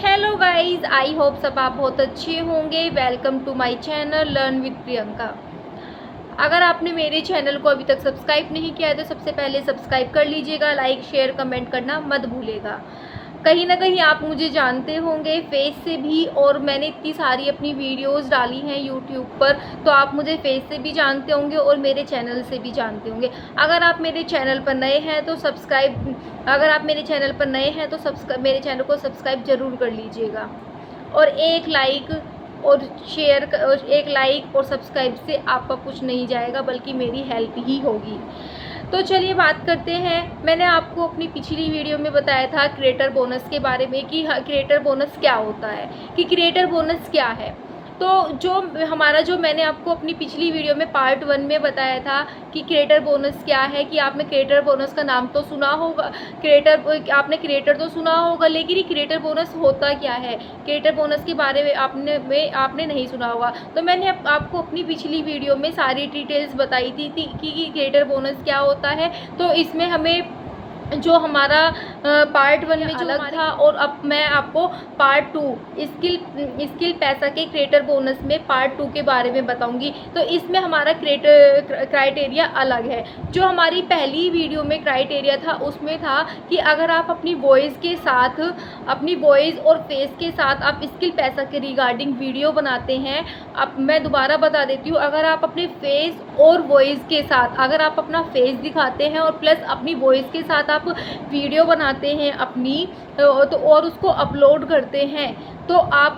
Hello guys, I hope सब आप बहुत अच्छे होंगे। Welcome to my channel learn with Priyanka. अगर आपने मेरे चैनल को अभी तक सब्सक्राइब नहीं किया है तो सबसे पहले सब्सक्राइब कर लीजिएगा। लाइक शेयर कमेंट करना मत भूलेगा। कहीं ना कहीं आप मुझे जानते होंगे फेस से भी, और मैंने इतनी सारी अपनी वीडियोस डाली हैं यूट्यूब पर, तो आप मुझे फेस से भी जानते होंगे और मेरे चैनल से भी जानते होंगे। अगर आप मेरे चैनल पर नए हैं तो मेरे चैनल को सब्सक्राइब ज़रूर कर लीजिएगा। और एक लाइक और सब्सक्राइब से आपका कुछ नहीं जाएगा, बल्कि मेरी हेल्प ही होगी। तो चलिए बात करते हैं। मैंने आपको अपनी पिछली वीडियो में बताया था क्रिएटर बोनस के बारे में कि क्रिएटर बोनस क्या होता है, कि क्रिएटर बोनस क्या है। तो जो मैंने आपको अपनी पिछली वीडियो में पार्ट 1 में बताया था कि क्रिएटर बोनस क्या है, कि आपने क्रिएटर बोनस का नाम तो सुना होगा, आपने क्रिएटर तो सुना होगा, लेकिन ये क्रिएटर बोनस होता क्या है, क्रिएटर बोनस के बारे में आपने नहीं सुना होगा। तो मैंने आपको अपनी पिछली वीडियो में सारी डिटेल्स बताई थी कि क्रिएटर बोनस क्या होता है। तो इसमें हमें जो हमारा पार्ट 1 में जो अलग था, और अब मैं आपको पार्ट 2 स्किल पैसा के क्रिएटर बोनस में पार्ट 2 के बारे में बताऊंगी। तो इसमें हमारा क्राइटेरिया अलग है। जो हमारी पहली वीडियो में क्राइटेरिया था उसमें था कि अगर आप अपनी वॉइस और फेस के साथ आप स्किल पैसा के रिगार्डिंग वीडियो बनाते हैं। अब मैं दोबारा बता देती हूँ, अगर आप अपने फेस और वॉइस के साथ, अगर आप अपना फेस दिखाते हैं और प्लस अपनी वॉइस के साथ आप वीडियो बनाते हैं अपनी, तो और उसको अपलोड करते हैं, तो आप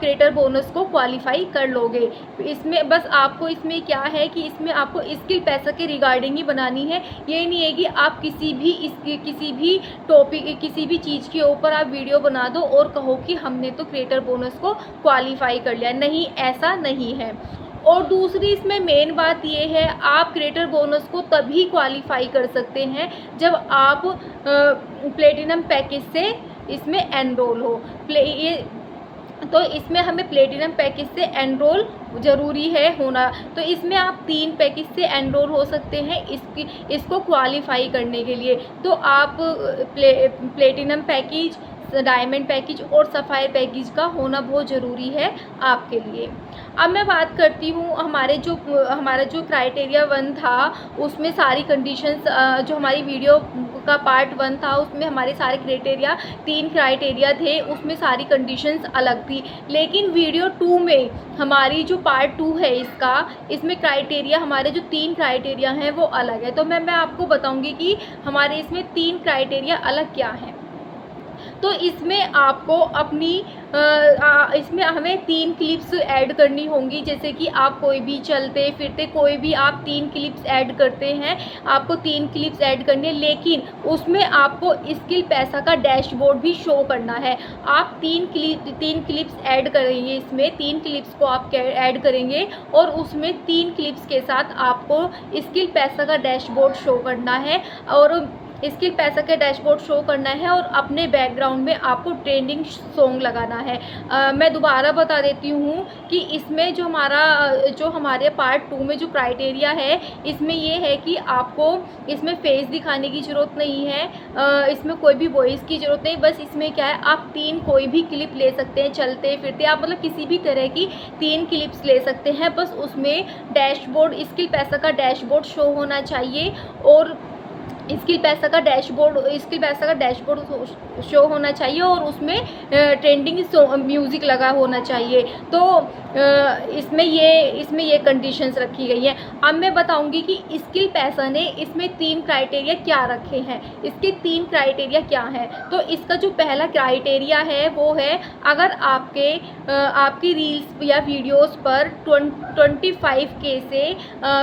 क्रिएटर बोनस को क्वालिफाई कर लोगे। इसमें बस आपको इसमें क्या है कि इसमें आपको स्किल पैसा के रिगार्डिंग ही बनानी है। ये नहीं है कि आप किसी भी टॉपिक, किसी भी चीज़ के ऊपर आप वीडियो बना दो और कहो कि हमने तो क्रिएटर बोनस को क्वालिफाई कर लिया। नहीं, ऐसा नहीं है। और दूसरी इसमें मेन बात ये है, आप क्रिएटर बोनस को तभी क्वालिफाई कर सकते हैं जब आप प्लेटिनम पैकेज से इसमें एनरोल हो। तो इसमें हमें प्लेटिनम पैकेज से एनरोल ज़रूरी है होना। तो इसमें आप 3 पैकेज से एनरोल हो सकते हैं इसको क्वालिफाई करने के लिए। तो आप प्लेटिनम पैकेज, डायमंड पैकेज और सफ़ायर पैकेज का होना बहुत ज़रूरी है आपके लिए। अब मैं बात करती हूँ हमारा जो क्राइटेरिया 1 था, उसमें सारी कंडीशंस, जो हमारी वीडियो का पार्ट 1 था उसमें हमारे सारे क्राइटेरिया 3 क्राइटेरिया थे, उसमें सारी कंडीशंस अलग थी। लेकिन वीडियो 2 में हमारी जो पार्ट 2 है इसमें क्राइटेरिया, हमारे जो 3 क्राइटेरिया हैं वो अलग है। तो मैं आपको बताऊँगी कि हमारे इसमें 3 क्राइटेरिया अलग क्या हैं। तो इसमें आपको इसमें हमें 3 क्लिप्स ऐड करनी होंगी। जैसे कि आप कोई भी चलते फिरते कोई भी आप 3 क्लिप्स ऐड करते हैं, आपको 3 क्लिप्स ऐड करनी है, लेकिन उसमें आपको स्किल पैसा का डैशबोर्ड भी शो करना है। आप 3 क्लिप्स ऐड करेंगे, इसमें 3 क्लिप्स को आप ऐड करेंगे और उसमें 3 क्लिप्स के साथ आपको स्किल पैसा का डैशबोर्ड शो करना है, और स्किल पैसा का डैशबोर्ड शो करना है, और अपने बैकग्राउंड में आपको ट्रेंडिंग सॉन्ग लगाना है। मैं दोबारा बता देती हूँ कि इसमें जो हमारे पार्ट 2 में जो क्राइटेरिया है, इसमें ये है कि आपको इसमें फेस दिखाने की ज़रूरत नहीं है, इसमें कोई भी वॉइस की ज़रूरत नहीं। बस इसमें क्या है, आप 3 कोई भी क्लिप ले सकते हैं, चलते फिरते आप मतलब किसी भी तरह की 3 क्लिप्स ले सकते हैं। बस उसमें डैशबोर्ड, स्किल पैसा का डैशबोर्ड शो होना चाहिए, और स्किल पैसा का डैशबोर्ड शो होना चाहिए, और उसमें ट्रेंडिंग म्यूज़िक लगा होना चाहिए। तो इसमें ये कंडीशंस रखी गई हैं। अब मैं बताऊंगी कि स्किल पैसा ने इसमें 3 क्राइटेरिया क्या रखे हैं। इसके 3 क्राइटेरिया क्या हैं? तो इसका जो पहला क्राइटेरिया है वो है, अगर आपकी रील्स या वीडियोस पर 25K से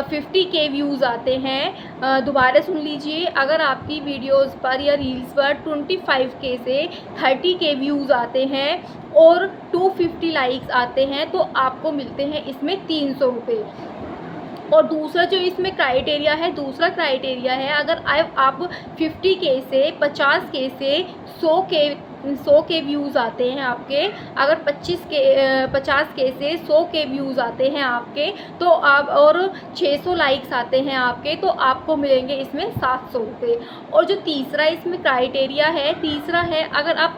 50K व्यूज़ आते हैं। दोबारा सुन लीजिए, अगर आपकी वीडियोस पर या रील्स पर 25K से 30K व्यूज़ आते हैं और 250 लाइक्स आते हैं, तो आपको मिलते हैं इसमें 300 रुपये। और दूसरा जो इसमें क्राइटेरिया है, दूसरा क्राइटेरिया है, अगर आप 50K से 50K से 100K व्यूज़ आते हैं आपके, अगर 50K से 100K व्यूज़ आते हैं आपके, तो आप और 600 लाइक्स आते हैं आपके, तो आपको मिलेंगे इसमें 700 रुपये। और जो तीसरा इसमें क्राइटेरिया है, तीसरा है अगर आप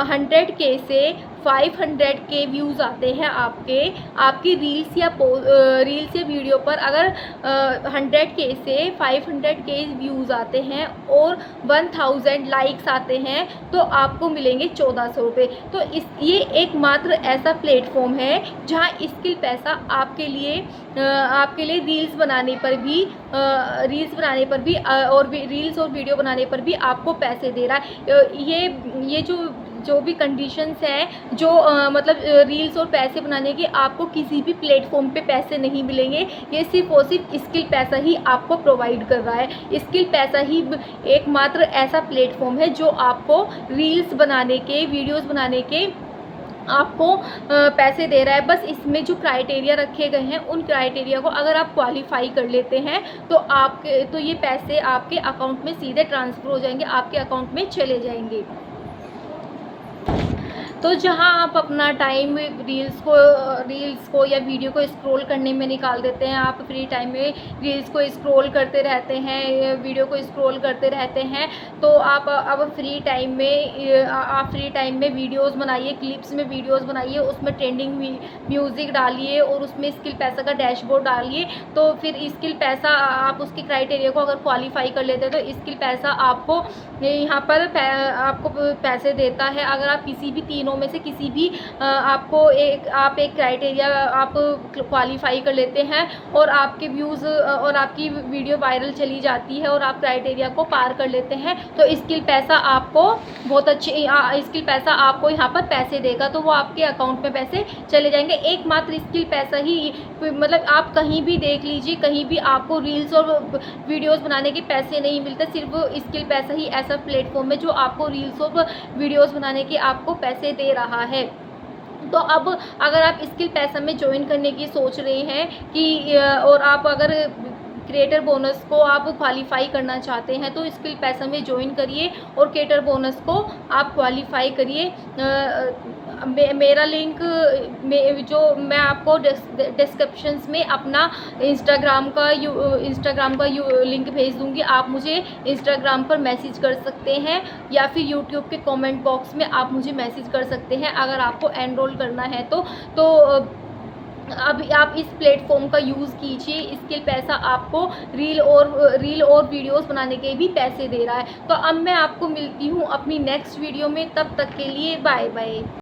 100K से 500K व्यूज़ आते हैं आपकी रील्स या वीडियो पर, अगर 100K से 500K व्यूज़ आते हैं और 1000 लाइक्स आते हैं, तो आपको मिलेंगे 1400 रुपये। तो ये एकमात्र ऐसा प्लेटफॉर्म है जहां स्किल पैसा आपके लिए रील्स बनाने पर भी और रील्स और वीडियो बनाने पर भी आपको पैसे दे रहा है। ये जो भी कंडीशंस हैं, जो मतलब रील्स और पैसे बनाने के, आपको किसी भी प्लेटफॉर्म पे पैसे नहीं मिलेंगे। ये सिर्फ और सिर्फ स्किल पैसा ही आपको प्रोवाइड कर रहा है। स्किल पैसा ही एकमात्र ऐसा प्लेटफॉर्म है जो आपको रील्स बनाने के, वीडियोस बनाने के आपको पैसे दे रहा है। बस इसमें जो क्राइटेरिया रखे गए हैं, उन क्राइटेरिया को अगर आप क्वालिफाई कर लेते हैं तो ये पैसे आपके अकाउंट में सीधे ट्रांसफ़र हो जाएंगे, आपके अकाउंट में चले जाएंगे। तो जहां आप अपना टाइम रील्स को या वीडियो को स्क्रॉल करने में निकाल देते हैं, आप फ्री टाइम में रील्स को स्क्रॉल करते रहते हैं, वीडियो को स्क्रॉल करते रहते हैं, तो आप अब फ्री टाइम में वीडियोस बनाइए, क्लिप्स में वीडियोस बनाइए, उसमें ट्रेंडिंग म्यूज़िक डालिए और उसमें स्किल पैसा का डैशबोर्ड डालिए। तो फिर स्किल पैसा आप उसकी क्राइटेरिया को अगर क्वालिफाई कर लेते हैं तो स्किल पैसा आपको यहाँ पर आपको पैसे देता है। अगर आप किसी भी तीनों में से किसी भी आप एक क्राइटेरिया आप क्वालिफाई कर लेते हैं और आपके व्यूज़ और आपकी वीडियो वायरल चली जाती है और आप क्राइटेरिया को पार कर लेते हैं, तो स्किल पैसा आपको बहुत अच्छे स्किल पैसा आपको यहाँ पर पैसे देगा, तो वो आपके अकाउंट में पैसे चले जाएंगे। एकमात्र स्किल पैसा ही, मतलब आप कहीं भी देख लीजिए, कहीं भी आपको रील्स और वीडियोस बनाने के पैसे नहीं मिलते। सिर्फ स्किल पैसा ही ऐसा प्लेटफॉर्म है जो आपको रील्स और वीडियोस बनाने के आपको पैसे दे रहा है। तो अब अगर आप स्किल पैसा में ज्वाइन करने की सोच रहे हैं कि और आप अगर क्रिएटर बोनस को आप क्वालिफाई करना चाहते हैं, तो स्किल पैसा में ज्वाइन करिए और क्रिएटर बोनस को आप क्वालिफाई करिए। मेरा लिंक जो मैं आपको डिस्क्रिप्शंस में अपना इंस्टाग्राम का लिंक भेज दूंगी। आप मुझे इंस्टाग्राम पर मैसेज कर सकते हैं या फिर यूट्यूब के कमेंट बॉक्स में आप मुझे मैसेज कर सकते हैं अगर आपको एनरोल करना है तो अब आप इस प्लेटफॉर्म का यूज़ कीजिए। स्किल पैसा आपको रील और वीडियोस बनाने के भी पैसे दे रहा है। तो अब मैं आपको मिलती हूँ अपनी नेक्स्ट वीडियो में, तब तक के लिए बाय बाय।